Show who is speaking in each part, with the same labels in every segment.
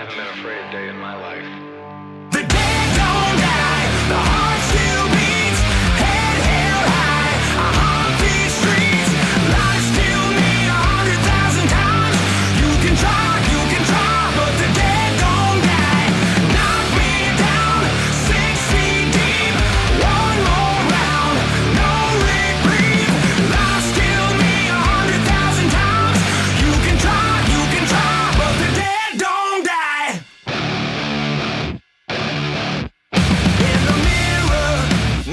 Speaker 1: haven't been afraid a day in my life.
Speaker 2: The dead don't die, the heart still beats, head held high, a heartbeat streets, lies kill me 100,000 times. You can try, but the dead don't die. Knock me down, 6 feet deep, one more round, no reprieve. Lies kill me 100,000 times. You can try, but the dead don't die. In the mirror,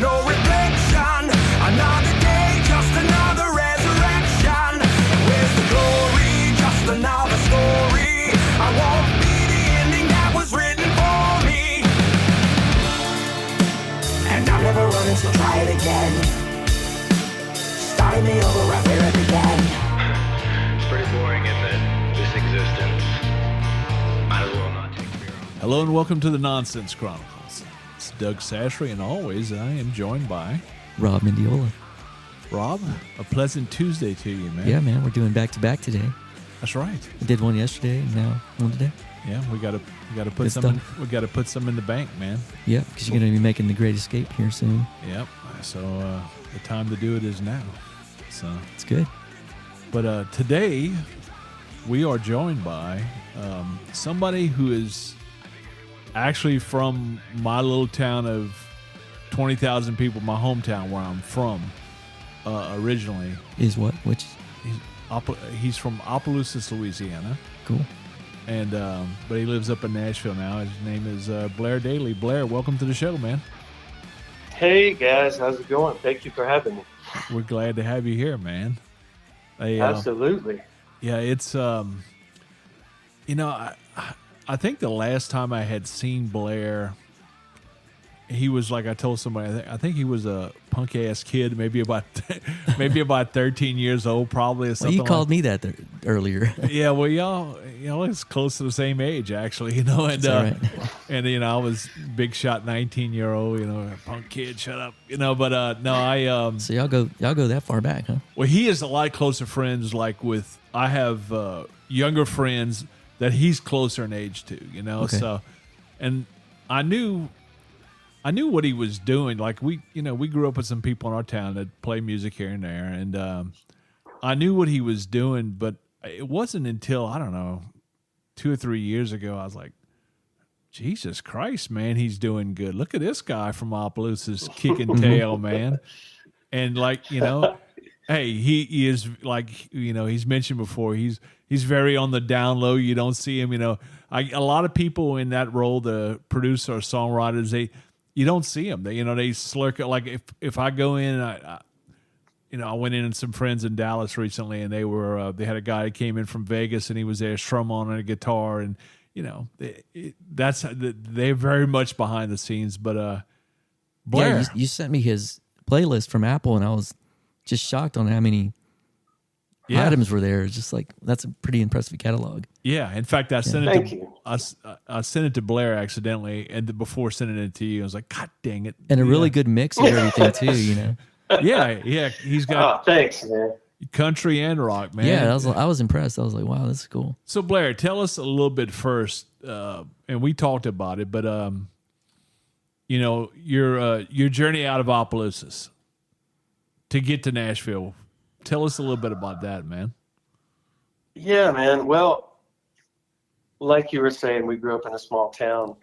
Speaker 2: no reflection. Another day, just another resurrection. Where's the glory? Just another story. I won't be the ending that was written for me. And I'm never running, so try it again. Starting me over right where it began.
Speaker 1: It's pretty boring, isn't it? This existence. Might as well not take fear on.
Speaker 3: Hello and welcome to the Nonsense Chronicles. It's Doug Sashry, and always I am joined by
Speaker 4: Rob Mendiola.
Speaker 3: Rob. A pleasant Tuesday to you, man.
Speaker 4: Yeah, man, we're doing back-to-back today.
Speaker 3: That's right.
Speaker 4: I did one yesterday, and now one today.
Speaker 3: Yeah, we gotta put
Speaker 4: Good
Speaker 3: some.
Speaker 4: stuff.
Speaker 3: We gotta put some in the bank, man.
Speaker 4: Yeah, because you're going to be making the Great Escape here soon.
Speaker 3: Yep. So the time to do it is now. So,
Speaker 4: It's good.
Speaker 3: but today we are joined by somebody who is actually from my little town of 20,000 people, my hometown where I'm from originally.
Speaker 4: Is what? Which?
Speaker 3: He's from Opelousas, Louisiana,
Speaker 4: Cool.
Speaker 3: and but he lives up in Nashville now. His name is Blair Daly. Blair, welcome to the show, man.
Speaker 5: Hey guys, how's it going? Thank you for having me.
Speaker 3: We're glad to have you here, man.
Speaker 5: Absolutely.
Speaker 3: Yeah, it's I think the last time I had seen Blair, he was like, I told somebody, I think he was a punk ass kid, maybe about 13 years old, probably, or
Speaker 4: Well,
Speaker 3: something.
Speaker 4: you called me that earlier.
Speaker 3: Yeah, well, y'all, it's close to the same age, actually, and
Speaker 4: That's all right.
Speaker 3: and I was big shot 19-year-old, punk kid, shut up, but no, I
Speaker 4: So y'all go that far back, huh?
Speaker 3: well, he is a lot closer friends. Like I have younger friends that he's closer in age to,
Speaker 4: Okay.
Speaker 3: So, and I knew what he was doing. Like we grew up with some people in our town that play music here and there, and I knew what he was doing, but it wasn't until, I don't know, 2 or 3 years ago, I was like, Jesus Christ, man, he's doing good. Look at this guy from Opelousas kicking tail, man. And hey, he is like, he's mentioned before, he's very on the down low. You don't see him, a lot of people in that role, the producer or songwriters, you don't see them. They slurk it. Like if I go in, I went in and some friends in Dallas recently, and they had a guy that came in from Vegas, and he was there strumming on a guitar, and they're very much behind the scenes. But Blair,
Speaker 4: Yeah, you sent me his playlist from Apple, and I was just shocked on how many items were there. It's just like, that's a pretty impressive catalog.
Speaker 3: Yeah, in fact, I sent
Speaker 5: Thank
Speaker 3: it
Speaker 5: you.
Speaker 3: to I sent it to Blair accidentally, and before sending it to you, I was like, God dang it!
Speaker 4: And a really good mix of everything, too,
Speaker 3: Yeah, he's
Speaker 5: Oh,
Speaker 3: got
Speaker 5: thanks, man.
Speaker 3: country and rock, man.
Speaker 4: Yeah, I was impressed. I was like, wow, this is cool.
Speaker 3: So Blair, tell us a little bit first, and we talked about it, but your journey out of Opelousas to get to Nashville. Tell us a little bit about that, man.
Speaker 5: Yeah, man. Well, like you were saying, we grew up in a small town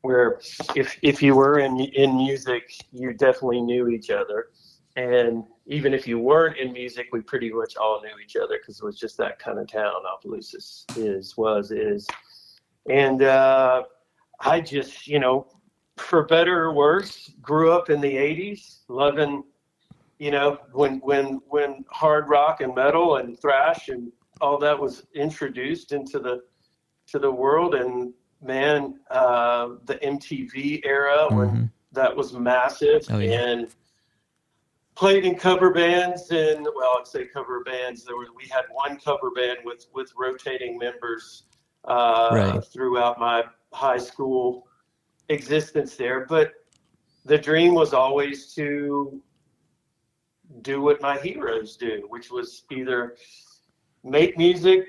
Speaker 5: where if you were in music, you definitely knew each other. And even if you weren't in music, we pretty much all knew each other because it was just that kind of town. Opelousas is. And I just, for better or worse, grew up in the 80s, loving, when hard rock and metal and thrash and all that was introduced into the world. And man, the MTV era when that was massive.
Speaker 4: Oh, yeah.
Speaker 5: And played in cover bands, and I'd say cover bands. We had one cover band with rotating members throughout my high school existence there. But the dream was always to do what my heroes do, which was either make music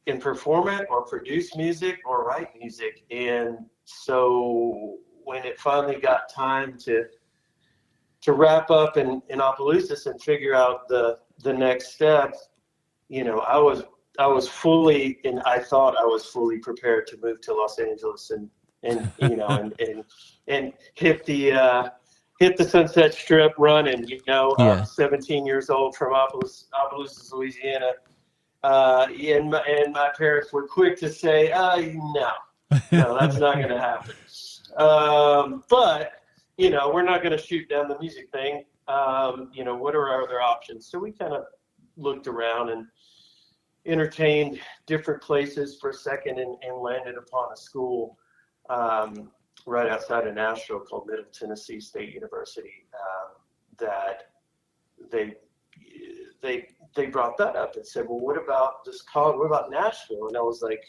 Speaker 5: and perform it or produce music or write music. And so when it finally got time to wrap up in Opelousas and figure out the next steps, you know, I was fully, and I thought I was fully prepared to move to Los Angeles and you know, and hit the Sunset Strip running, you know,
Speaker 4: Yeah.
Speaker 5: 17 years old from Opelousas, Louisiana. And my parents were quick to say, no, that's not going to happen. But, you know, we're not going to shoot down the music thing. You know, what are our other options? So we kind of looked around and entertained different places for a second and landed upon a school right outside of Nashville called Middle Tennessee State University that they brought that up and said, well, what about this college? What about Nashville? And I was like,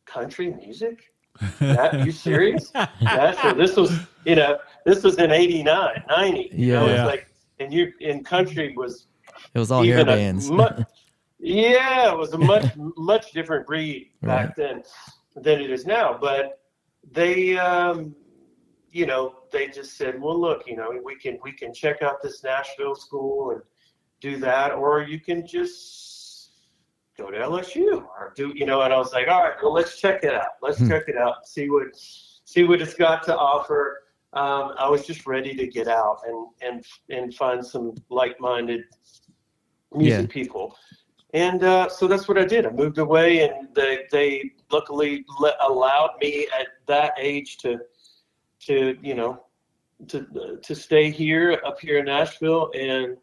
Speaker 5: country music? You serious? Nashville? This was in 89, 90. You know,
Speaker 4: Yeah.
Speaker 5: it's like, and country was
Speaker 4: It was all hair
Speaker 5: even
Speaker 4: bands.
Speaker 5: it was a much different breed back then than it is now. But they, you know, they just said, well, look, you know, we can check out this Nashville school and do that, or you can just go to LSU or do, you know. And I was like, all right, well, let's check it out. Let's check it out. See what it's got to offer. I was just ready to get out and find some like-minded music people. And so that's what I did. I moved away, and they luckily allowed me at that age to you know, to stay here up here in Nashville. And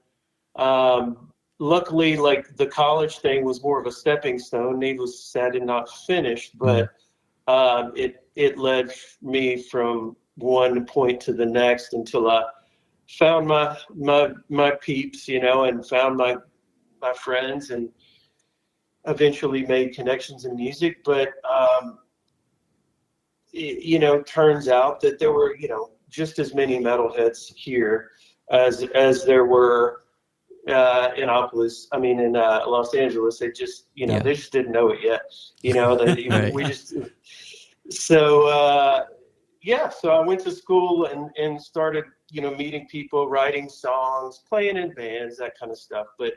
Speaker 5: luckily, like, the college thing was more of a stepping stone. Needless to say, I did not finish, but it led me from one point to the next until I found my peeps, you know, and found my friends, and eventually made connections in music. But you know, turns out that there were, you know, just as many metalheads here as there were in Los Angeles. They just, you know, they just didn't know it yet. You know, we just, so so I went to school and started, you know, meeting people, writing songs, playing in bands, that kind of stuff. But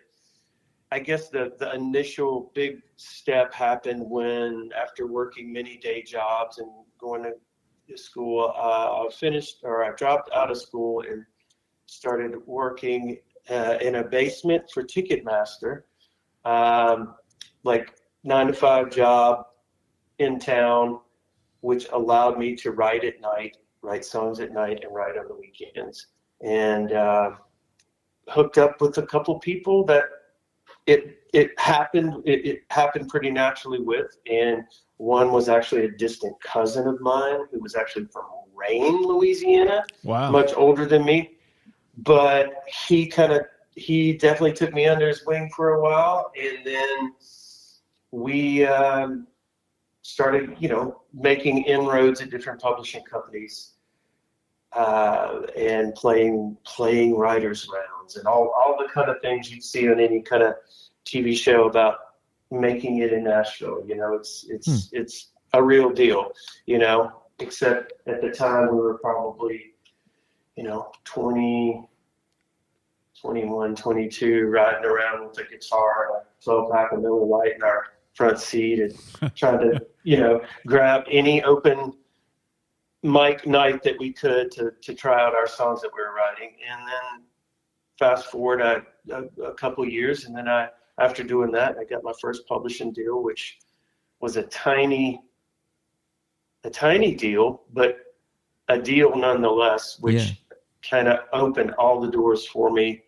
Speaker 5: I guess the initial big step happened when, after working many day jobs and going to school, I dropped out of school and started working in a basement for Ticketmaster, like 9-to-5 job in town, which allowed me to write at night, write songs at night, and write on the weekends. And hooked up with a couple people that it happened pretty naturally with. And one was actually a distant cousin of mine who was actually from Rayne, Louisiana.
Speaker 3: Wow.
Speaker 5: Much older than me. But he definitely took me under his wing for a while. And then we started, you know, making inroads at different publishing companies and playing writers' rounds and all the kind of things you'd see on any kind of TV show about making it in Nashville. You know, it's a real deal, you know, except at the time we were probably, you know, 20, 21, 22, riding around with a guitar and a 12-pack of Miller Lite in our front seat and trying to, you know, grab any open mic night that we could to try out our songs that we were writing. And then fast forward a couple years, and then after doing that, I got my first publishing deal, which was a tiny deal, but a deal nonetheless, which kind of opened all the doors for me.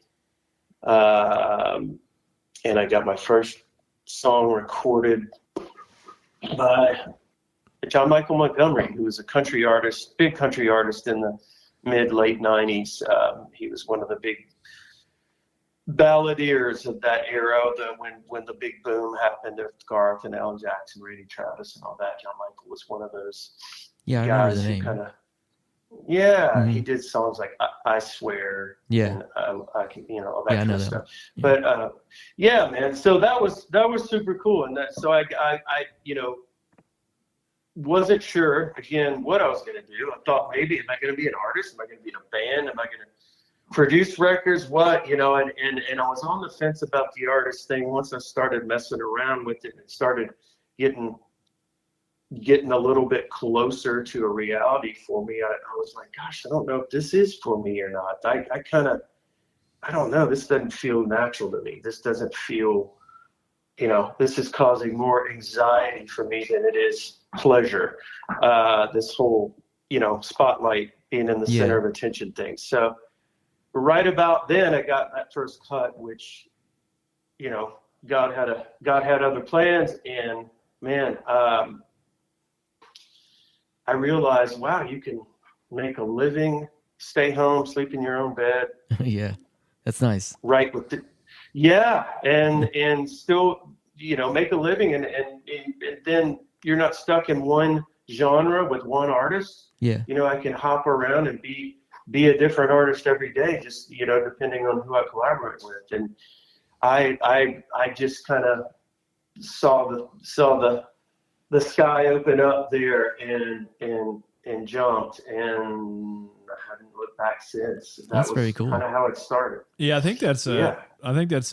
Speaker 5: And I got my first song recorded by John Michael Montgomery, who was a country artist, big country artist in the mid-late 90s. He was one of the big balladeers of that era, when the big boom happened with Garth and Alan Jackson, Randy Travis, and all that. John Michael was one of those
Speaker 4: Yeah, I
Speaker 5: guys
Speaker 4: remember the
Speaker 5: who
Speaker 4: name.
Speaker 5: kind of, Yeah, he did songs like I Swear.
Speaker 4: Yeah.
Speaker 5: And I can, all that
Speaker 4: Yeah, I
Speaker 5: kind
Speaker 4: know
Speaker 5: of
Speaker 4: that
Speaker 5: stuff.
Speaker 4: one.
Speaker 5: But yeah, man. So that was super cool, and so I wasn't sure again what I was going to do. I thought maybe am I going to be an artist? Am I going to be in a band? Am I going to produce records? What and I was on the fence about the artist thing once I started messing around with it and started getting a little bit closer to a reality for me. I was like, gosh, I don't know if this is for me or not. I don't know. This doesn't feel natural to me. This doesn't feel, this is causing more anxiety for me than it is pleasure. This whole, spotlight being in the center of attention thing. So right about then I got that first cut, which, God had other plans, and man, I realized, wow, you can make a living, stay home, sleep in your own bed.
Speaker 4: Yeah, that's nice.
Speaker 5: Right with it. Yeah, and still, make a living, and then you're not stuck in one genre with one artist.
Speaker 4: Yeah.
Speaker 5: I can hop around and be a different artist every day, just depending on who I collaborate with. And I just kind of saw the sky open up there and jumped, and I haven't looked back since.
Speaker 4: That's very cool.
Speaker 5: Kind of how it started.
Speaker 3: Yeah, I think that's an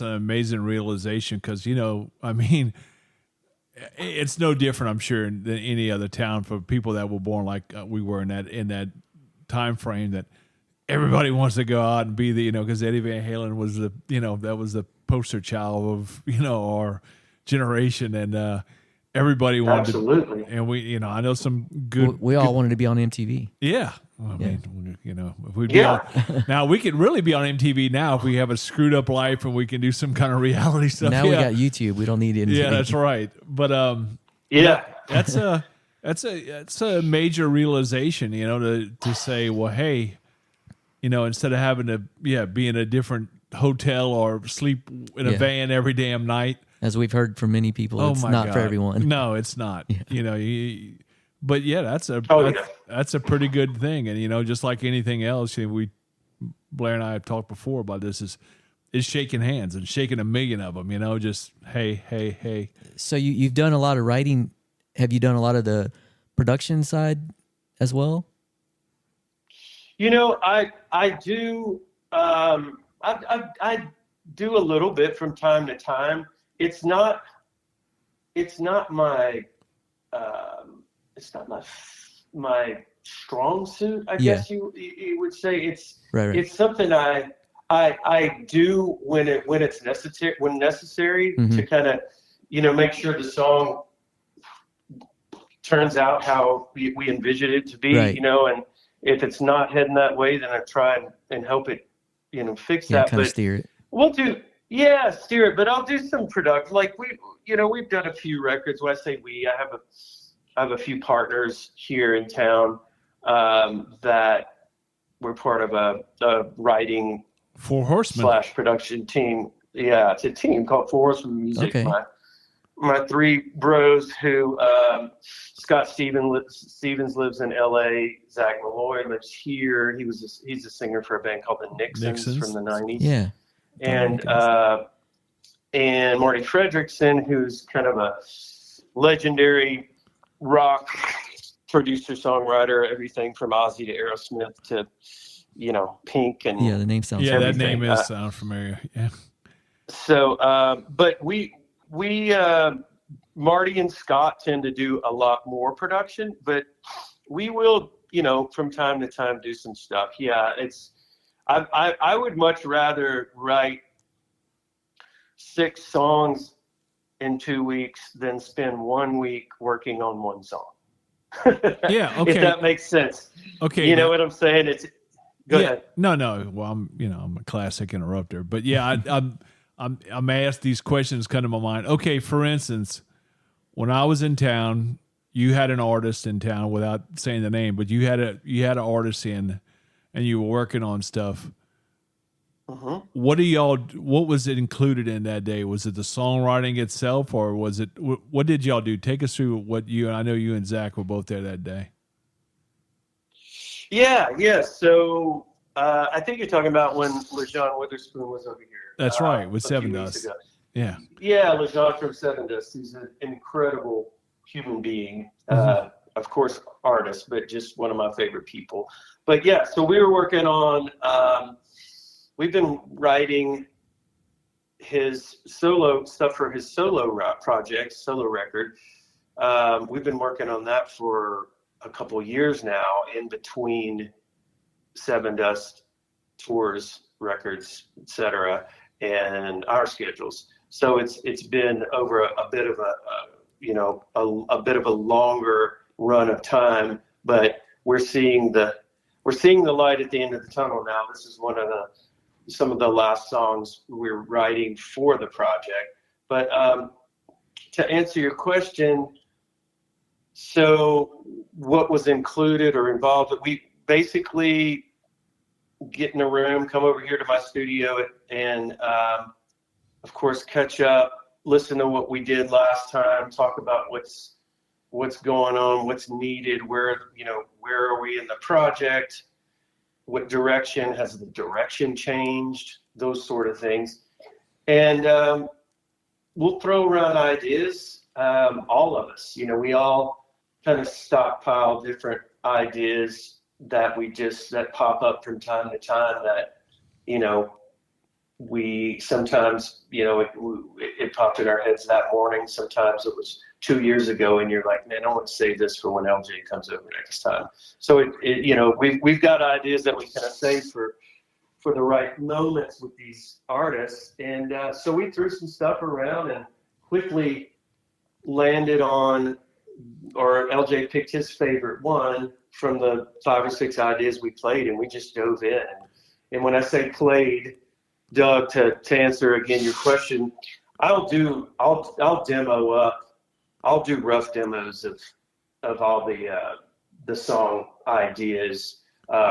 Speaker 3: amazing realization because it's no different, I'm sure, than any other town for people that were born like we were in that time frame that everybody wants to go out and be the because Eddie Van Halen was the that was the poster child of our generation, and everybody wanted
Speaker 5: Absolutely.
Speaker 3: and we I know some good
Speaker 4: We all wanted to be on MTV.
Speaker 3: yeah. Well, I mean, if we'd be on, now we could really be on MTV now if we have a screwed up life and we can do some kind of reality stuff.
Speaker 4: Now we got YouTube. We don't need MTV.
Speaker 3: Yeah, that's right. But that's a major realization, to say, well, hey, instead of having to be in a different hotel or sleep in a van every damn night.
Speaker 4: As we've heard from many people, it's not for everyone.
Speaker 3: No, it's not. Yeah. But yeah, that's a pretty good thing, and just like anything else, Blair and I have talked before about this is shaking hands and shaking a million of them. Just hey.
Speaker 4: So you've done a lot of writing. Have you done a lot of the production side as well?
Speaker 5: I do. I do a little bit from time to time. It's not my my strong suit, I guess you would say. It's
Speaker 4: right.
Speaker 5: It's something I do when it's necessary to kind of make sure the song turns out how we envisioned it to be,
Speaker 4: right.
Speaker 5: And if it's not heading that way, then I try and help it fix that.
Speaker 4: Kind of steer it.
Speaker 5: We'll do steer it, but I'll do some production. Like we've done a few records. When I say we, I have a few partners here in town that we're part of a writing
Speaker 3: Four Horsemen
Speaker 5: / production team. Yeah, it's a team called Four Horsemen Music.
Speaker 4: Okay.
Speaker 5: My three bros who Scott Stevens lives in L.A. Zach Malloy lives here. He's a singer for a band called the Nixons. From the 90s.
Speaker 4: Yeah.
Speaker 5: And Marty Fredrickson, who's kind of a legendary rock producer, songwriter, everything from Ozzy to Aerosmith to, Pink and
Speaker 4: the name sounds
Speaker 3: that
Speaker 5: everything.
Speaker 3: name is sound familiar. Yeah.
Speaker 5: So, but we Marty and Scott tend to do a lot more production, but we will, from time to time do some stuff. Yeah, I would much rather write 6 songs in 2 weeks than spend 1 week working on one song.
Speaker 3: Yeah, okay.
Speaker 5: If that makes sense.
Speaker 3: Okay.
Speaker 5: You know what I'm saying? Go ahead.
Speaker 3: No. Well, I'm a classic interrupter, but yeah, I'm asked these questions come to my mind. Okay, for instance, when I was in town, you had an artist in town without saying the name, but you had an artist in, and you were working on stuff.
Speaker 5: Uh-huh.
Speaker 3: What was it included in that day? Was it the songwriting itself, or was it, what did y'all do? Take us through I know you and Zach were both there that day.
Speaker 5: Yeah. So I think you're talking about when LeJean Witherspoon was over here.
Speaker 3: That's right, with
Speaker 5: a
Speaker 3: Seven
Speaker 5: few weeks
Speaker 3: Dust.
Speaker 5: ago.
Speaker 3: Yeah.
Speaker 5: Yeah, LeJean from Seven Dust. He's an incredible human being. Of course, artist, but just one of my favorite people. But yeah, so we were working on. We've been writing his solo stuff for his solo project, solo record. We've been working on that for a couple years now, in between Seven Dust tours, records, etc., and our schedules. So it's been over a bit of a bit of a longer run of time, but we're seeing the light at the end of the tunnel now. This is some of the last songs we're writing for the project. But to answer your question, so what was included or involved? We basically get in a room, come over here to my studio, and of course catch up, listen to what we did last time, talk about what's going on, what's needed, where are we in the project, what direction has the direction changed, those sort of things, and we'll throw around ideas. All of us, we all kind of stockpile different ideas that pop up from time to time that, we sometimes, it popped in our heads that morning. Sometimes it was 2 years ago and you're like, man, I want to save this for when LJ comes over next time. So we've got ideas that we kind of save for the right moments with these artists. And so we threw some stuff around and quickly landed on, or LJ picked his favorite one from the 5 or 6 ideas we played, and we just dove in. And when I say played, Doug, to answer again your question, I'll demo up. I'll do rough demos of all the song ideas,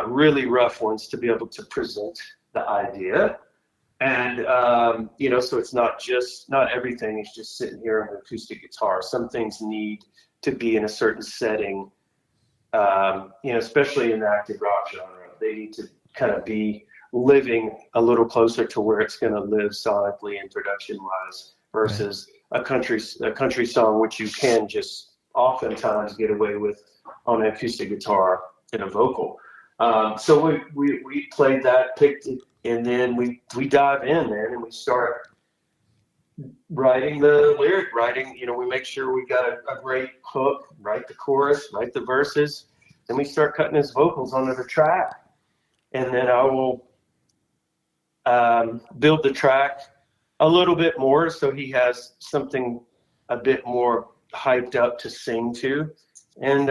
Speaker 5: really rough ones to be able to present the idea. And so it's not everything is just sitting here on an acoustic guitar. Some things need to be in a certain setting, especially in the active rock genre. They need to kind of be living a little closer to where it's going to live sonically and production wise, versus a country song, which you can just oftentimes get away with on an acoustic guitar and a vocal. So we played that, picked it, and then we dive in, man, and we start writing the lyric writing. We make sure we got a great hook, write the chorus, write the verses, then we start cutting his vocals onto the track, and then I will build the track a little bit more so he has something a bit more hyped up to sing to. And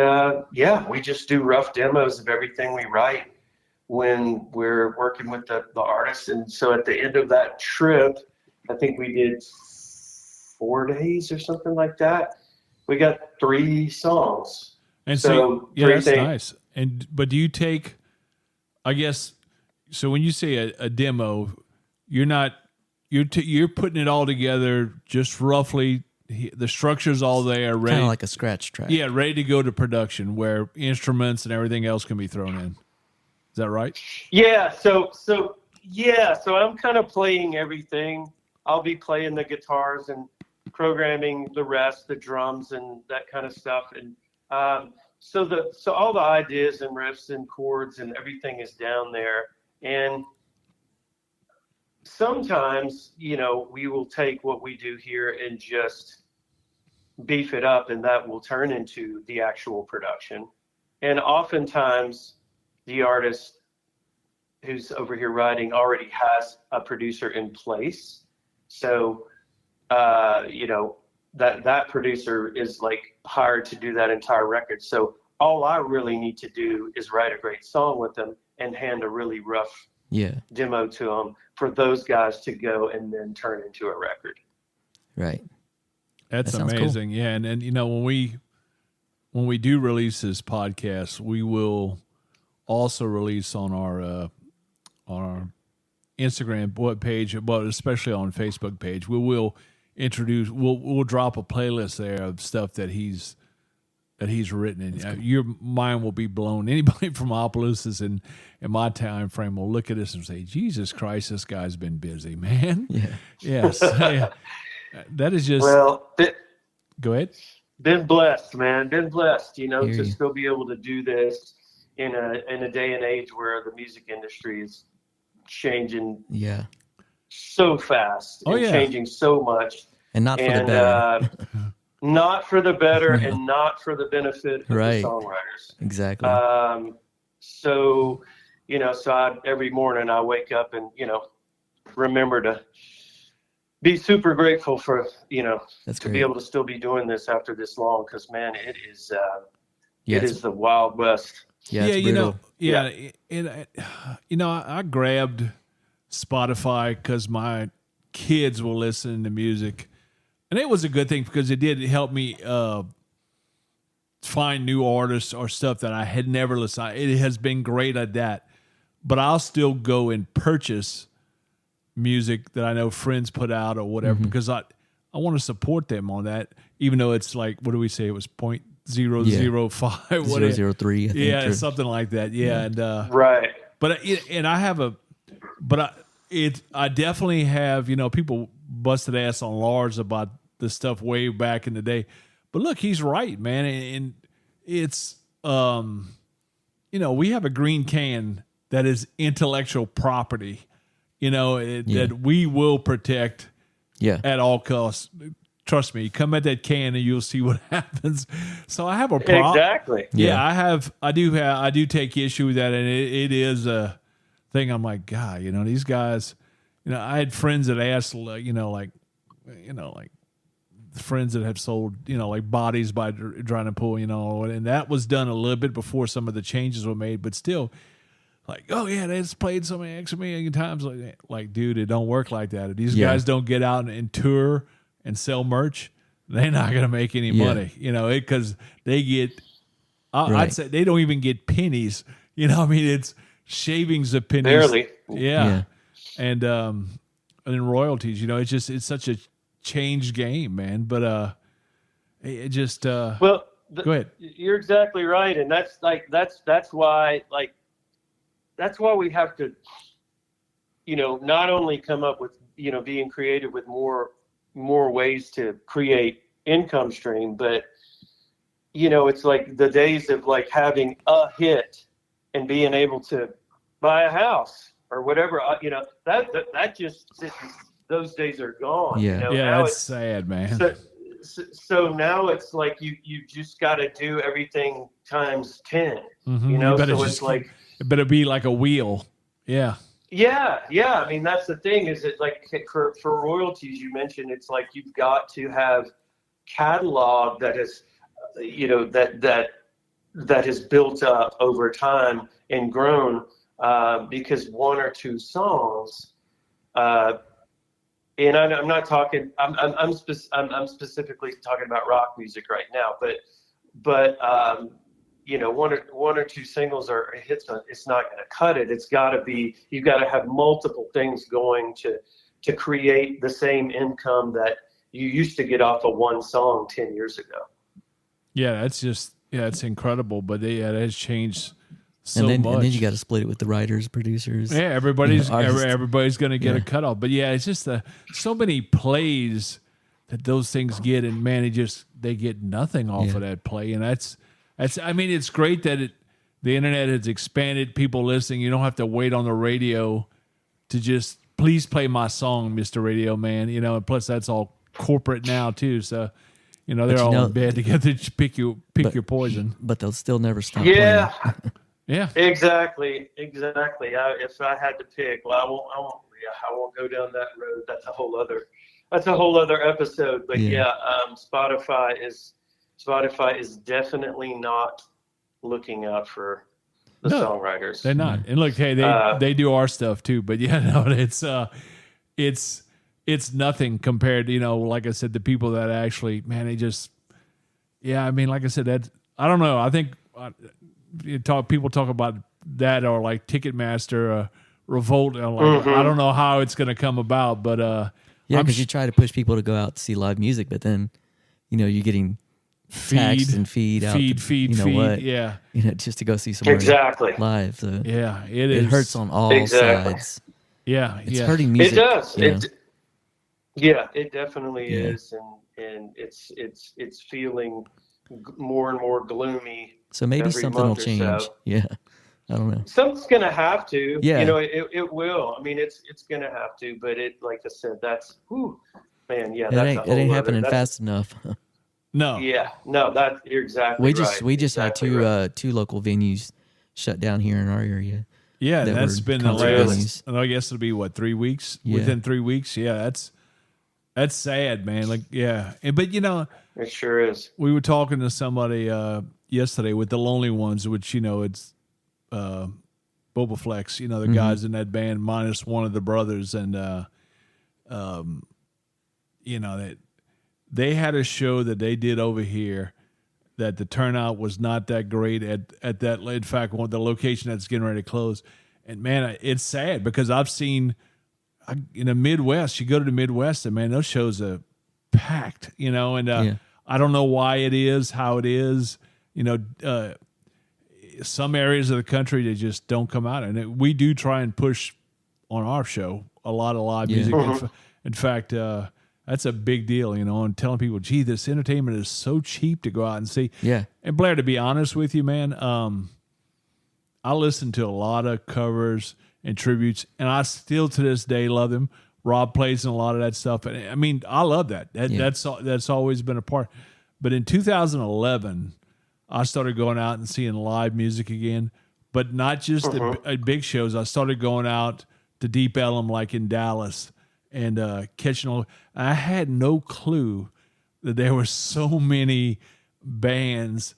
Speaker 5: we just do rough demos of everything we write when we're working with the artist. And so at the end of that trip, I think we did 4 days or something like that. We got 3 songs.
Speaker 3: And
Speaker 5: so
Speaker 3: that's nice. But do you take, I guess, so when you say a demo, you're putting it all together just roughly. The structure's all there, ready,
Speaker 4: kind of like a scratch track.
Speaker 3: Yeah, ready to go to production, where instruments and everything else can be thrown in. Is that right?
Speaker 5: Yeah. So I'm kind of playing everything. I'll be playing the guitars and programming the rest, the drums and that kind of stuff. And so all the ideas and riffs and chords and everything is down there. And sometimes, we will take what we do here and just beef it up, and that will turn into the actual production. And oftentimes the artist who's over here writing already has a producer in place. So, that producer is like hired to do that entire record. So all I really need to do is write a great song with them and hand a really rough demo to them for those guys to go and then turn into a record.
Speaker 4: Right.
Speaker 3: That's
Speaker 4: that
Speaker 3: amazing.
Speaker 4: Cool.
Speaker 3: Yeah. And when we do release this podcast, we will also release on our Instagram page, but especially on Facebook page, we'll drop a playlist there of stuff that he's that he's written, and your mind will be blown. Anybody from Opelousas in my time frame will look at this and say, Jesus Christ, this guy's been busy, man.
Speaker 4: Yeah.
Speaker 3: Yes. Yeah. That is just,
Speaker 5: Well,
Speaker 3: go ahead.
Speaker 5: been blessed, man. Been blessed,
Speaker 4: Hear
Speaker 5: to
Speaker 4: you.
Speaker 5: still be able to do this in a day and age where the music industry is changing
Speaker 4: Yeah.
Speaker 5: so fast
Speaker 3: Oh,
Speaker 5: and
Speaker 3: yeah.
Speaker 5: changing so much.
Speaker 4: And not for the
Speaker 5: And
Speaker 4: better.
Speaker 5: not for the better
Speaker 4: No.
Speaker 5: and not for the benefit of
Speaker 4: Right.
Speaker 5: the songwriters.
Speaker 4: Exactly.
Speaker 5: So, every morning I wake up and, remember to be super grateful for,
Speaker 4: That's
Speaker 5: to
Speaker 4: great.
Speaker 5: be able to still be doing this after this long. Cause man, it is,
Speaker 4: Yeah,
Speaker 5: it
Speaker 4: it's-
Speaker 5: is the Wild West.
Speaker 4: yeah, it's
Speaker 3: you know,
Speaker 4: brutal.
Speaker 3: I grabbed Spotify because my kids were listening to music, and it was a good thing because it did help me find new artists or stuff that I had never listened. It has been great at that, but I'll still go and purchase music that I know friends put out or whatever because I want to support them on that, even though it's like, what do we say? It was 0.005, whatever.
Speaker 4: 003, I think.
Speaker 3: Yeah,
Speaker 4: or-
Speaker 3: something like that. Yeah, and
Speaker 5: Right.
Speaker 3: I definitely have, people busted ass on Lars about the stuff way back in the day. But look, he's right, man. And it's, we have a green can that is intellectual property, that we will protect
Speaker 4: yeah.
Speaker 3: at all costs. Trust me, come at that can and you'll see what happens. So I have a problem.
Speaker 5: Exactly.
Speaker 3: Yeah, I do take issue with that, and it is a thing. I'm like, God, these guys. I had friends that asked, like friends that have sold, like bodies by trying to pull, and that was done a little bit before some of the changes were made, but still, like, oh yeah, they just played so many extra million times. Like, dude, it don't work like that. If these guys don't get out and tour and sell merch, they're not going to make any money, because they get, I'd
Speaker 4: Right.
Speaker 3: say they don't even get pennies. It's shavings of pennies.
Speaker 5: Barely.
Speaker 3: Yeah. And then royalties, it's such a changed game, man. But it just,
Speaker 5: Well,
Speaker 3: go ahead.
Speaker 5: You're exactly right. And that's why we have to, not only come up with, being creative with more ways to create income stream, but it's like the days of like having a hit and being able to buy a house or whatever, that just, those days are gone.
Speaker 4: Yeah.
Speaker 5: Now
Speaker 3: That's
Speaker 5: it's,
Speaker 3: sad, man.
Speaker 5: so now it's like you just got to do everything times 10.
Speaker 3: You better
Speaker 5: So
Speaker 3: just
Speaker 5: it's like,
Speaker 3: it better be like a wheel. Yeah.
Speaker 5: yeah. I mean, that's the thing. Is it like for royalties? You mentioned it's like you've got to have catalog that is, that has built up over time and grown, because one or two songs, and I'm not talking. I'm specifically talking about rock music right now, but one or two singles or hits, it's not going to cut it. It's got to be, you've got to have multiple things going to create the same income that you used to get off of one song 10 years ago.
Speaker 3: Yeah, it's incredible. But that has changed so
Speaker 4: and then
Speaker 3: much.
Speaker 4: and then you got to split it with the writers, producers.
Speaker 3: Yeah, everybody's
Speaker 4: artists.
Speaker 3: everybody's going to get
Speaker 4: Yeah.
Speaker 3: a cutoff. But yeah, it's just so many plays that those things get, and man, they get nothing off of that play, and that's. I mean, it's great that the internet has expanded. People listening, you don't have to wait on the radio to just please play my song, Mr. Radio Man. And plus that's all corporate now too. So they're all in bed together to pick your poison.
Speaker 4: But they'll still never stop
Speaker 5: Yeah.
Speaker 4: playing.
Speaker 3: Yeah.
Speaker 5: Exactly. If I had to pick, well, I won't go down that road. That's a whole other episode. But Spotify is definitely not looking out for the songwriters.
Speaker 3: They're not. And look, hey, they do our stuff too. But it's nothing compared to, like I said, the people that actually, man, they just, I mean, like I said, that I don't know. I think people talk about that, or like Ticketmaster, Revolt. And like, I don't know how it's going to come about, but
Speaker 4: Yeah, because you try to push people to go out to see live music, but then, you're getting taxed and feed out. You know what?
Speaker 3: Yeah.
Speaker 4: You know, just to go see somebody
Speaker 5: Exactly.
Speaker 4: live. So
Speaker 3: Yeah.
Speaker 4: it hurts on all
Speaker 5: Exactly.
Speaker 4: sides.
Speaker 3: Yeah.
Speaker 4: It's
Speaker 3: yeah.
Speaker 4: hurting music.
Speaker 5: It does.
Speaker 4: you know?
Speaker 5: Yeah, it definitely
Speaker 4: Yeah.
Speaker 5: is, and it's feeling more and more gloomy.
Speaker 4: So maybe
Speaker 5: every
Speaker 4: something will
Speaker 5: month or
Speaker 4: change.
Speaker 5: so.
Speaker 4: Yeah. I don't know.
Speaker 5: Something's gonna have to.
Speaker 4: Yeah.
Speaker 5: You know, it will. I mean, it's gonna have to. But it, like I said, that's whew, man. Yeah, that's
Speaker 4: It ain't happening
Speaker 5: that's,
Speaker 4: fast enough.
Speaker 3: No.
Speaker 5: Yeah, no, that you're exactly right.
Speaker 4: We just
Speaker 5: Exactly
Speaker 4: had
Speaker 5: right.
Speaker 4: two local venues shut down here in our area.
Speaker 3: Yeah,
Speaker 4: that
Speaker 3: that's
Speaker 4: were
Speaker 3: been the
Speaker 4: concert
Speaker 3: last.
Speaker 4: venues.
Speaker 3: I guess it'll be what, 3 weeks?
Speaker 4: Yeah.
Speaker 3: Within 3 weeks, yeah. That's sad, man. Like, yeah, but
Speaker 5: It sure is.
Speaker 3: we were talking to somebody yesterday with the Lonely Ones, which it's Boba Flex. The guys in that band minus one of the brothers, and they had a show that they did over here that the turnout was not that great at that. In fact, the location that's getting ready to close. And man, it's sad because I've seen in the Midwest, you go to the Midwest and man, those shows are packed, and I don't know why it is, how it is, some areas of the country, they just don't come out. And we do try and push on our show a lot of live music. In fact, that's a big deal, and telling people, gee, this entertainment is so cheap to go out and see.
Speaker 4: Yeah.
Speaker 3: And Blair, to be honest with you, man, I listen to a lot of covers and tributes, and I still to this day love them. Rob plays in a lot of that stuff. And I mean, I love that. That's always been a part. But in 2011, I started going out and seeing live music again, but not just at big shows. I started going out to Deep Ellum, like in Dallas, and catching all. I had no clue that there were so many bands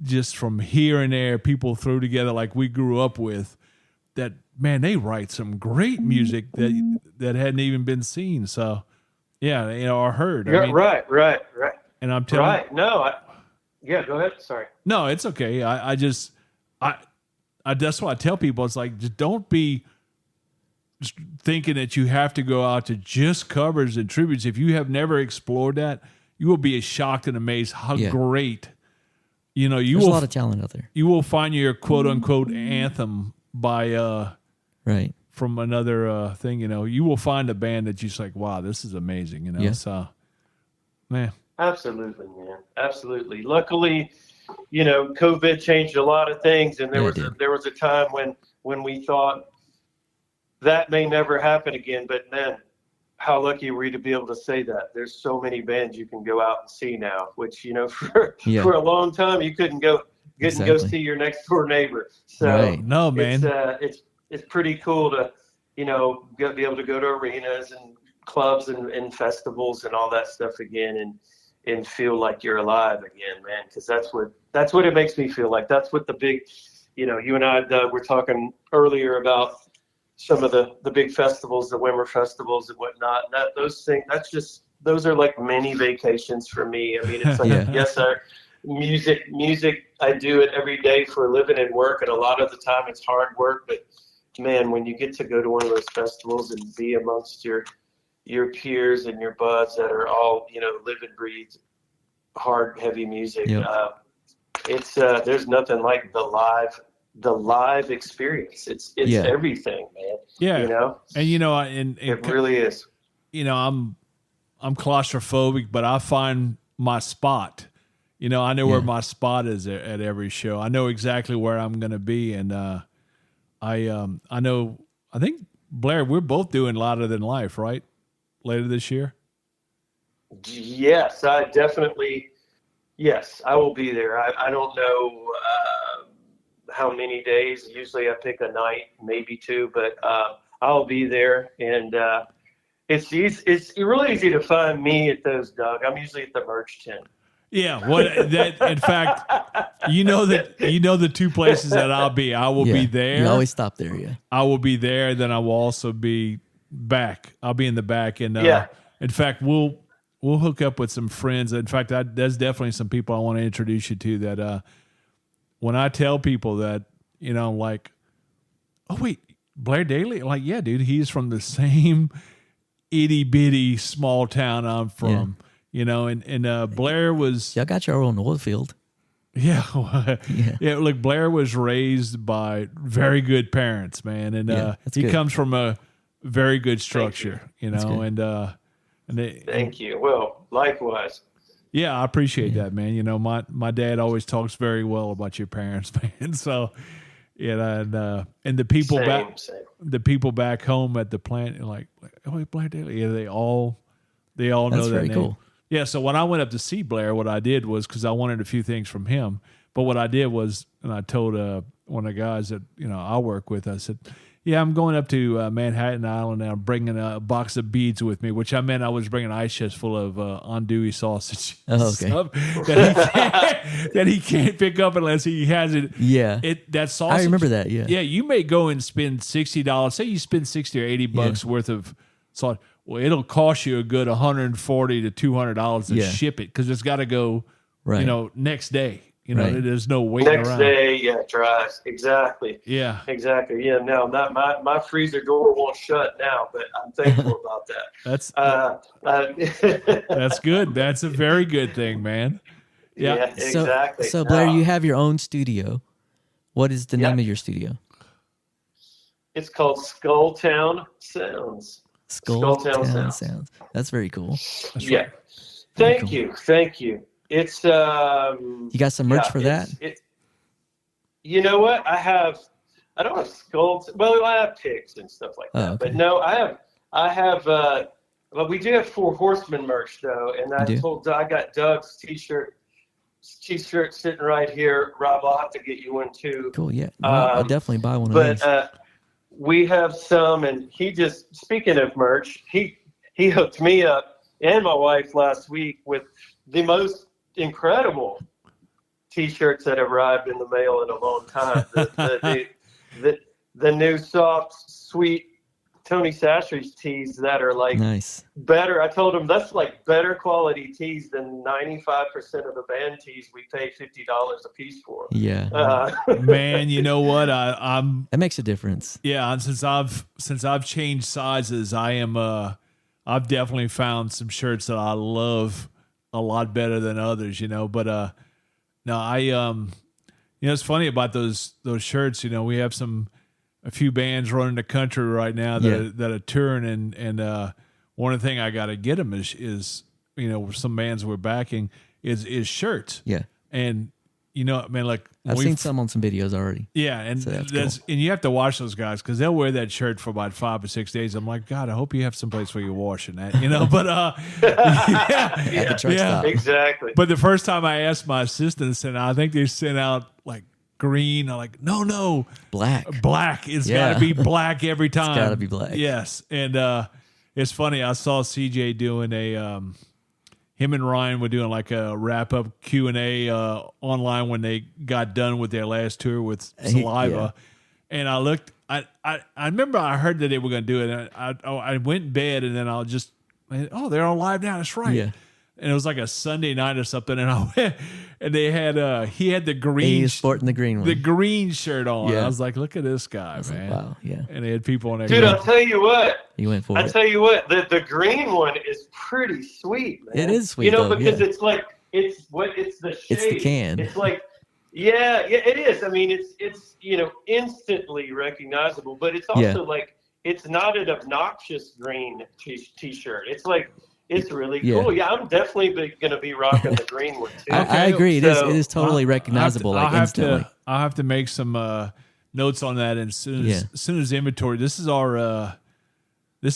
Speaker 3: just from here and there, people threw together like we grew up with. That man, they write some great music that hadn't even been seen. So, yeah, or heard.
Speaker 5: Yeah, right.
Speaker 3: And I'm telling.
Speaker 5: Right. No. Yeah. Go ahead. Sorry.
Speaker 3: No, it's okay. I just that's why I tell people, it's like, just don't be thinking that you have to go out to just covers and tributes. If you have never explored that, you will be shocked and amazed how great. There's a
Speaker 4: lot of talent out there.
Speaker 3: You will find your quote unquote anthem by
Speaker 4: right
Speaker 3: from another thing. You will find a band that you're just like, wow, this is amazing.
Speaker 4: Yeah.
Speaker 3: So man.
Speaker 5: Absolutely, man. Absolutely. Luckily, COVID changed a lot of things, and there was a time when we thought that may never happen again. But man, how lucky were you to be able to say that? There's so many bands you can go out and see now, which for a long time you couldn't go see your next door neighbor. So
Speaker 4: right.
Speaker 3: No, man,
Speaker 5: it's pretty cool to be able to go to arenas and clubs and festivals and all that stuff again, and feel like you're alive again, man. Because that's what it makes me feel like. That's what the big, you and I, Doug, were talking earlier about some of the big festivals, the Wimmer festivals and whatnot. Those are like mini vacations for me. I mean, it's like, yes, sir. Music, I do it every day for a living and work, and a lot of the time it's hard work. But man, when you get to go to one of those festivals and be amongst your peers and your buds that are all live and breathe hard, heavy music, it's there's nothing like the live experience. It's everything, man.
Speaker 3: Yeah. And
Speaker 5: it really is.
Speaker 3: I'm claustrophobic, but I find my spot. I know where my spot is at every show. I know exactly where I'm going to be, and I know. I think Blair, we're both doing Louder Than Life, right? Later this year.
Speaker 5: Yes, I definitely. Yes, I will be there. I don't know how many days. Usually, I pick a night, maybe two, but I'll be there, and it's really easy to find me at those, Doug. I'm usually at the merch tent.
Speaker 3: Yeah, in fact, the two places that I'll be. I will be there.
Speaker 4: You always stop there, yeah.
Speaker 3: I will be there, then I will also be back. I'll be in the back, and in fact, we'll hook up with some friends. In fact, there's definitely some people I want to introduce you to. That when I tell people that, like, oh wait, Blair Daly, like, yeah, dude, he's from the same itty bitty small town I'm from. you know, and Blair was,
Speaker 4: Y'all got your own oil field.
Speaker 3: yeah,
Speaker 4: Yeah.
Speaker 3: Look, Blair was raised by very good parents, man, and
Speaker 4: Yeah, that's
Speaker 3: he
Speaker 4: good.
Speaker 3: comes from a very good structure, you know,
Speaker 4: good.
Speaker 3: and they,
Speaker 5: Thank you. Well, likewise.
Speaker 3: yeah, I appreciate that, man. You know, my dad always talks very well about your parents, man. So, you know, and the people
Speaker 5: Same.
Speaker 3: the people back home at the plant, like, oh, Blair Daly, yeah, they all know
Speaker 4: That's
Speaker 3: that
Speaker 4: very
Speaker 3: name.
Speaker 4: cool.
Speaker 3: Yeah, so when I went up to see Blair, what I did was, because I wanted a few things from him, but what I did was, and I told one of the guys that, you know, I work with, I said, yeah, I'm going up to Manhattan Island and I'm bringing a box of beads with me, which I meant I was bringing an ice chest full of andouille sausage
Speaker 4: Oh, okay.
Speaker 3: stuff that he can't pick up unless he has it.
Speaker 4: Yeah.
Speaker 3: That sausage.
Speaker 4: I remember that, yeah.
Speaker 3: Yeah, you may go and spend $60. Say you spend 60 or 80 bucks worth of sausage. Well, it'll cost you a good $140 to $200 to
Speaker 4: Yeah.
Speaker 3: ship it because it's got to go,
Speaker 4: Right.
Speaker 3: you know, next day. You know,
Speaker 4: Right.
Speaker 3: there's no waiting
Speaker 5: Next
Speaker 3: around.
Speaker 5: day, yeah, dries. Exactly.
Speaker 3: Yeah.
Speaker 5: Exactly. Yeah, no, not my freezer door won't shut now, but I'm thankful about that.
Speaker 3: That's good. That's a very good thing, man. Yeah.
Speaker 5: exactly.
Speaker 4: So Blair, you have your own studio. What is the name of your studio?
Speaker 5: It's called Skulltown Sounds.
Speaker 4: Skulltown Sounds. That's very cool.
Speaker 5: Yeah.
Speaker 4: Very
Speaker 5: Thank you. It's
Speaker 4: You got some merch for that?
Speaker 5: You know what? I don't have skulls. Well, I have picks and stuff like that.
Speaker 4: Oh, okay.
Speaker 5: But no, I have well, we do have Four Horsemen merch though, and I got Doug's t-shirt sitting right here. Rob, I'll have to get you one too.
Speaker 4: Cool, yeah. No, I'll definitely buy one of these.
Speaker 5: But we have some, and speaking of merch, he hooked me up and my wife last week with the most incredible t-shirts that arrived in the mail in a long time. The new soft, sweet Tony Sashery's tees that are like
Speaker 4: nice.
Speaker 5: better. I told him that's like better quality tees than 95% of the band tees we pay $50 a piece for.
Speaker 4: Yeah.
Speaker 3: Man, you know what? I'm
Speaker 4: That makes a difference.
Speaker 3: yeah, and since I've changed sizes, I've definitely found some shirts that I love a lot better than others, you know. But no, you know, it's funny about those shirts. You know, we have a few bands running the country right now that are touring, and one of the things I got to get them is you know, some bands we're backing is shirts.
Speaker 4: Yeah.
Speaker 3: And you know, man, like
Speaker 4: I've seen some on some videos already.
Speaker 3: yeah, and
Speaker 4: So that's
Speaker 3: and you have to watch those guys because they'll wear that shirt for about 5 or 6 days. I'm like, God, I hope you have some place where you're washing that, you know. But
Speaker 4: At the truck stop.
Speaker 5: Exactly.
Speaker 3: But the first time I asked my assistant, and I think they sent out like green. I'm like, no,
Speaker 4: Black.
Speaker 3: It's
Speaker 4: Yeah.
Speaker 3: got to be black every time.
Speaker 4: gotta be black.
Speaker 3: Yes, and it's funny. I saw CJ doing him and Ryan were doing like a wrap up Q&A online when they got done with their last tour with Saliva, and I looked. I remember I heard that they were going to do it. And I went in bed, and then they're on live now. That's right.
Speaker 4: Yeah.
Speaker 3: And it was like a Sunday night or something, and I went, and they had he had the green
Speaker 4: He's sporting the green one.
Speaker 3: the green shirt on.
Speaker 4: Yeah.
Speaker 3: I was like, look at this guy,
Speaker 4: Like,
Speaker 3: man.
Speaker 4: wow, yeah.
Speaker 3: And they had people on there.
Speaker 5: Dude, I'll tell you what.
Speaker 4: You went for
Speaker 5: I
Speaker 4: it.
Speaker 5: tell you what, the green one is pretty sweet, man.
Speaker 4: It is sweet,
Speaker 5: you know,
Speaker 4: though,
Speaker 5: because
Speaker 4: yeah.
Speaker 5: it's like it's the shade.
Speaker 4: It's the can.
Speaker 5: It's like, yeah, it is. I mean, it's you know, instantly recognizable, but it's also like it's not an obnoxious green t-shirt. It's like it's really cool. Yeah, I'm definitely going to be rocking the green one too.
Speaker 4: I agree. It is totally
Speaker 3: I'll
Speaker 4: recognizable,
Speaker 3: have to-
Speaker 4: like instantly.
Speaker 3: I'll have to make some notes on that, and as soon as inventory. This is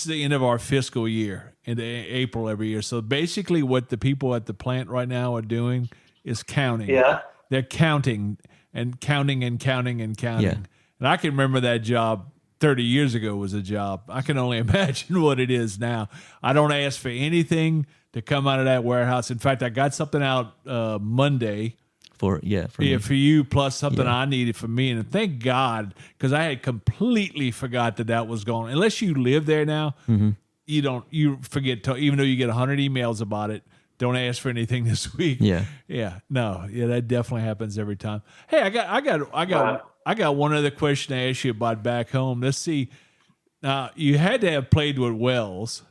Speaker 3: the end of our fiscal year in April every year. So basically, what the people at the plant right now are doing is counting.
Speaker 5: Yeah.
Speaker 3: They're counting and counting and counting and counting.
Speaker 4: Yeah.
Speaker 3: And I can remember that job 30 years ago was a job. I can only imagine what it is now. I don't ask for anything to come out of that warehouse. In fact, I got something out Monday
Speaker 4: For me.
Speaker 3: for you, plus something
Speaker 4: Yeah.
Speaker 3: I needed for me. And thank God, because I had completely forgot that was gone. Unless you live there now,
Speaker 4: Mm-hmm.
Speaker 3: you forget to, even though you get 100 emails about it, don't ask for anything this week.
Speaker 4: Yeah.
Speaker 3: That definitely happens every time. Hey, I got one other question to ask you about back home. Let's see. You had to have played with Wells.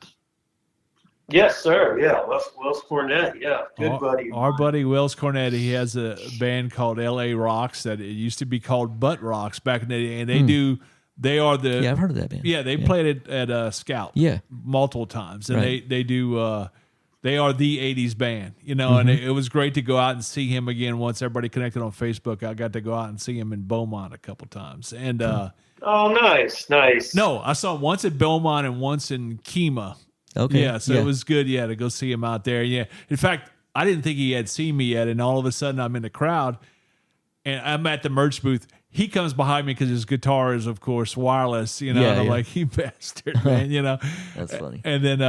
Speaker 5: Yes, sir. Yeah, Wells Cornett. Yeah, good buddy.
Speaker 3: Our buddy Wells Cornett, he has a band called L.A. Rocks that it used to be called Butt Rocks back in the day, and they are the
Speaker 4: Yeah, I've heard of that band.
Speaker 3: Yeah, they played it at Scout.
Speaker 4: Yeah.
Speaker 3: Multiple times, and
Speaker 4: Right.
Speaker 3: they do. They are the '80s band, and it was great to go out and see him again. Once everybody connected on Facebook, I got to go out and see him in Beaumont a couple times, and.
Speaker 5: Oh, nice.
Speaker 3: No, I saw him once at Beaumont and once in Kemah.
Speaker 4: Okay.
Speaker 3: Yeah, so it was good, to go see him out there. Yeah. In fact, I didn't think he had seen me yet, and all of a sudden I'm in the crowd, and I'm at the merch booth. He comes behind me because his guitar is, of course, wireless, and I'm like, you bastard, man,
Speaker 4: That's funny.
Speaker 3: And then,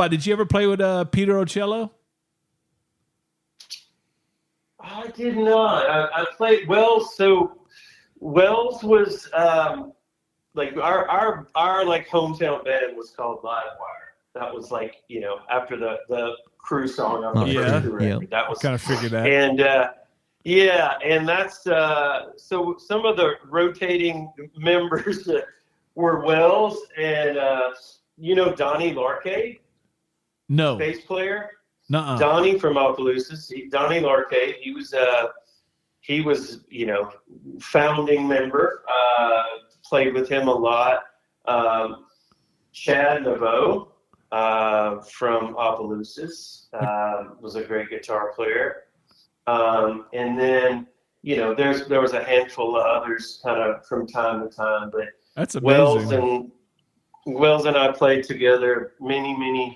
Speaker 3: did you ever play with Peter Ocello?
Speaker 5: I did not. I played Wells, so Wells was like our like hometown band was called Livewire. That was like after the Crew song on the first record. That was
Speaker 3: kind of figured that.
Speaker 5: And and that's so some of the rotating members were Wells and Donnie Larcade,
Speaker 3: No,
Speaker 5: bass player.
Speaker 3: nuh-uh.
Speaker 5: Donnie from Opelousas. Donnie Larcade. He was, founding member. Played with him a lot. Chad Naveau from Opelousas was a great guitar player. And then, there was a handful of others kind of from time to time, but
Speaker 3: That's amazing.
Speaker 5: Wells and I played together many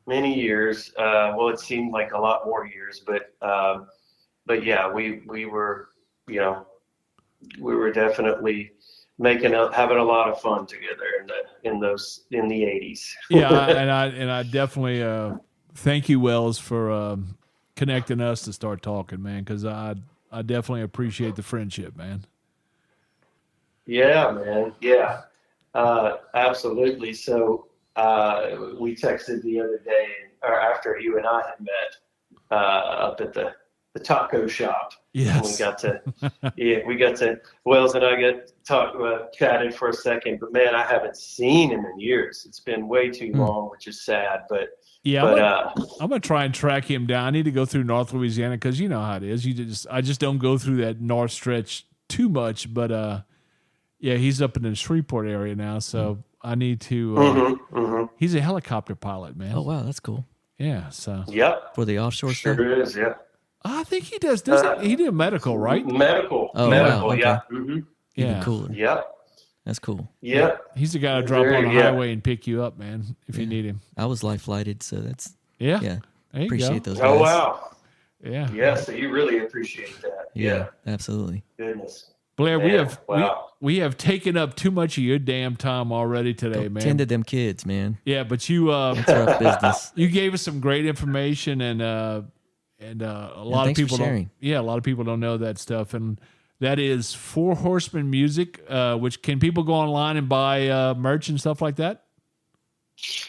Speaker 5: years. Well, it seemed like a lot more years, but yeah, we were, we were definitely having a lot of fun together in the 80s.
Speaker 3: Yeah, and I definitely thank you, Wells, for connecting us to start talking, man, because I definitely appreciate the friendship, man.
Speaker 5: Yeah, man. Yeah, absolutely. So we texted the other day, or after you and I had met up at the taco shop.
Speaker 3: Yes.
Speaker 5: And we got to Wells and I chatted for a second, but man, I haven't seen him in years. It's been way too long, which is sad, but
Speaker 3: yeah, I'm gonna try and track him down. I need to go through North Louisiana because you know how it is. I just don't go through that north stretch too much, but yeah, he's up in the Shreveport area now, so I need to. He's a helicopter pilot, man.
Speaker 4: Oh wow, that's cool.
Speaker 3: Yeah, so
Speaker 5: yep,
Speaker 4: For the offshore stuff.
Speaker 5: sure is. Yeah,
Speaker 3: I think he does. He did medical, right?
Speaker 5: medical.
Speaker 4: Oh,
Speaker 5: medical.
Speaker 4: wow, okay.
Speaker 5: Yeah.
Speaker 4: Even
Speaker 3: Yeah,
Speaker 4: cooler.
Speaker 5: Yep.
Speaker 4: That's cool.
Speaker 5: Yep.
Speaker 3: he's the guy to drop
Speaker 5: Very,
Speaker 3: on the
Speaker 5: yeah.
Speaker 3: highway and pick you up, man, if you need him.
Speaker 4: I was life flighted, so that's
Speaker 3: Yeah,
Speaker 4: yeah.
Speaker 3: There you
Speaker 4: Appreciate
Speaker 3: go.
Speaker 4: those guys.
Speaker 5: Oh wow.
Speaker 3: Yeah,
Speaker 5: Yeah. So you really appreciate that.
Speaker 4: Yeah, absolutely.
Speaker 5: Goodness.
Speaker 3: Blair,
Speaker 5: Man, wow.
Speaker 3: we have taken up too much of your damn time already today,
Speaker 4: Don't
Speaker 3: man.
Speaker 4: tend to them kids, man.
Speaker 3: Yeah, but you
Speaker 4: It's rough business.
Speaker 3: you gave us some great information, and a lot of
Speaker 4: thanks for
Speaker 3: people don't.
Speaker 4: sharing.
Speaker 3: Yeah, a lot of people don't know that stuff, and that is Four Horsemen Music. Which can people go online and buy merch and stuff like that?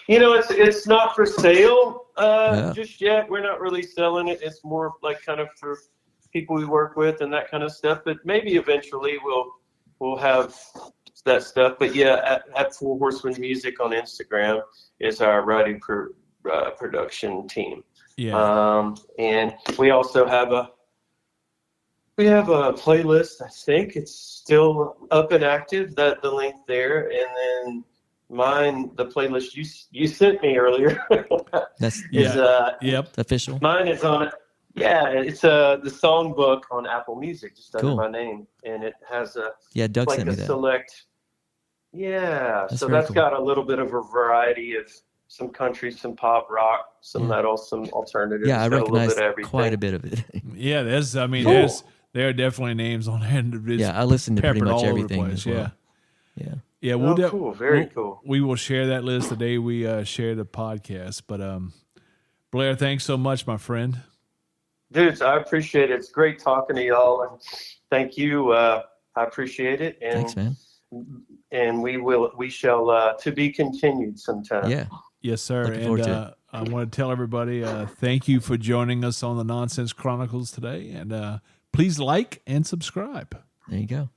Speaker 5: It's not for sale
Speaker 4: Yeah.
Speaker 5: just yet. We're not really selling it. It's more like kind of for people we work with and that kind of stuff. But maybe eventually we'll have that stuff. But yeah, at Four Horsemen Music on Instagram is our writing production team.
Speaker 3: Yeah,
Speaker 5: And we also have a playlist. I think it's still up and active. That the link there, and then mine, the playlist you sent me earlier.
Speaker 4: That's
Speaker 5: is
Speaker 3: yep.
Speaker 4: official.
Speaker 5: mine is on. Yeah, it's the songbook on Apple Music, just under
Speaker 4: Cool.
Speaker 5: my name, and it has
Speaker 4: Yeah, Doug
Speaker 5: like
Speaker 4: sent me
Speaker 5: a
Speaker 4: that.
Speaker 5: select. Yeah,
Speaker 4: That's
Speaker 5: so
Speaker 4: very
Speaker 5: that's
Speaker 4: cool.
Speaker 5: got a little bit of a variety of some country, some pop, rock, some metal, some alternative.
Speaker 4: Yeah, I
Speaker 5: It's got a little
Speaker 4: recognize
Speaker 5: bit of everything.
Speaker 4: quite a bit of it.
Speaker 3: Yeah, there's. I mean,
Speaker 5: Cool.
Speaker 3: there are definitely names on there. It's
Speaker 4: Yeah, I listen to pretty
Speaker 3: peppered
Speaker 4: much
Speaker 3: all over the
Speaker 4: everything
Speaker 3: place,
Speaker 4: as well.
Speaker 3: Yeah.
Speaker 4: Yeah.
Speaker 3: Yeah,
Speaker 5: Oh, cool. Very cool.
Speaker 3: We will share that list the day we share the podcast. But Blair, thanks so much, my friend.
Speaker 5: Dudes, I appreciate it. It's great talking to y'all, and thank you. I appreciate it, and
Speaker 4: Thanks, man.
Speaker 5: and we shall to be continued sometime.
Speaker 4: Yeah.
Speaker 3: Yes, sir.
Speaker 4: Looking forward
Speaker 3: And
Speaker 4: to
Speaker 3: I want to tell everybody thank you for joining us on the Nonsense Chronicles today. And please like and subscribe.
Speaker 4: There you go.